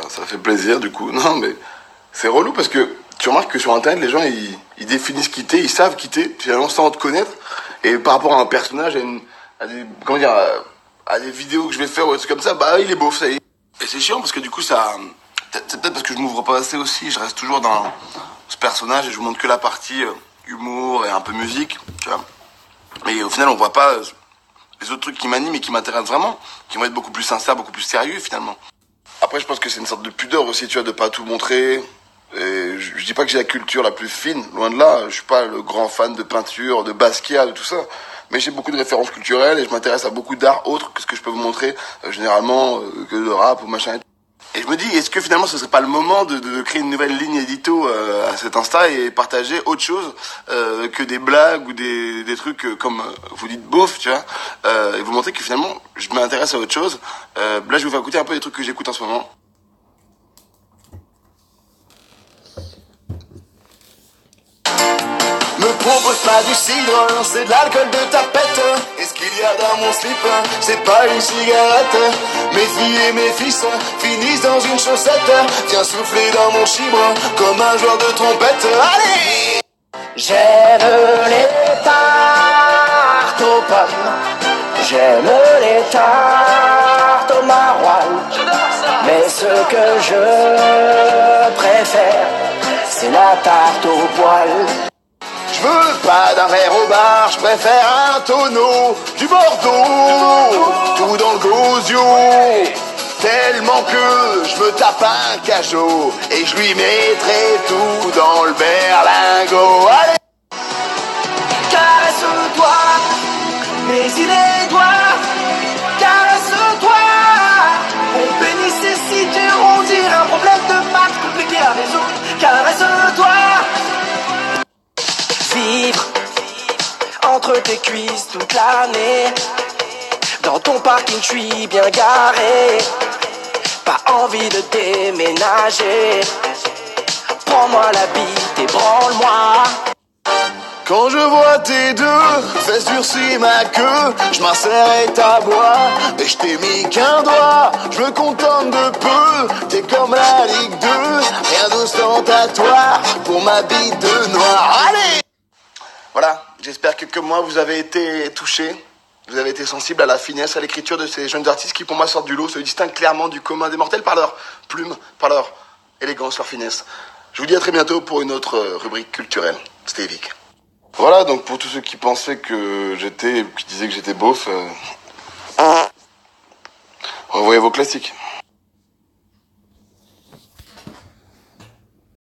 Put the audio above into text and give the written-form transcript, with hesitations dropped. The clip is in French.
Ça fait plaisir du coup. Non mais c'est relou parce que tu remarques que sur internet les gens ils définissent quitter, ils savent quitter, finalement sans te connaître. Et par rapport à un personnage, à des, comment dire, à des vidéos que je vais faire ou des trucs comme ça, bah il est beau, ça y est. Et c'est chiant parce que du coup ça. C'est peut-être parce que je m'ouvre pas assez aussi, je reste toujours dans ce personnage et je vous montre que la partie humour et un peu musique, tu vois. Et au final on voit pas les autres trucs qui m'animent et qui m'intéressent vraiment, qui vont être beaucoup plus sincères, beaucoup plus sérieux finalement. Après, je pense que c'est une sorte de pudeur aussi, tu vois, de pas tout montrer. Et je dis pas que j'ai la culture la plus fine, loin de là. Je suis pas le grand fan de peinture, de Basquiat, de tout ça. Mais j'ai beaucoup de références culturelles et je m'intéresse à beaucoup d'art autre que ce que je peux vous montrer, généralement, que de rap ou machin. Et je me dis, est-ce que finalement ce serait pas le moment de créer une nouvelle ligne édito à cet Insta et partager autre chose que des blagues ou des trucs comme vous dites beauf, tu vois, et vous montrer que finalement je m'intéresse à autre chose. Là, je vais vous faire écouter un peu des trucs que j'écoute en ce moment. Me propose pas du cidre, c'est de l'alcool de tapette. Et ce qu'il y a dans mon slip, c'est pas une cigarette. Mes filles et mes fils finissent dans une chaussette. Viens souffler dans mon chibre comme un joueur de trompette. Allez! J'aime les tartes aux pommes, j'aime les tartes au maroilles. Mais ce que je préfère, c'est la tarte au poil. Je veux pas d'un verre au bar, je préfère un tonneau, du Bordeaux, tout dans le gosio. Tellement que je me tape un cachot et je lui mettrai tout dans le berlingot. Allez! Caresse-toi, mais il est doigts. Caresse-toi, mon pénis est si dur, on dirait un problème de maths compliqué à résoudre. Caresse-toi, vivre entre tes cuisses toute l'année. Dans ton parking, je suis bien garé. Pas envie de déménager. Prends-moi la bite et branle-moi. Quand je vois tes deux fesses durcir ma queue, je m'insère et t'aboie, et je t'ai mis qu'un doigt, je me contente de peu, t'es comme la Ligue 2, rien d'ostentatoire pour ma bite de noir. Allez! Voilà, j'espère que comme moi vous avez été touchés, vous avez été sensible à la finesse, à l'écriture de ces jeunes artistes qui pour moi sortent du lot, se distinguent clairement du commun des mortels par leur plume, par leur élégance, leur finesse. Je vous dis à très bientôt pour une autre rubrique culturelle. C'était Evic. Voilà, donc pour tous ceux qui pensaient que qui disaient que j'étais beauf, revoyez vos classiques.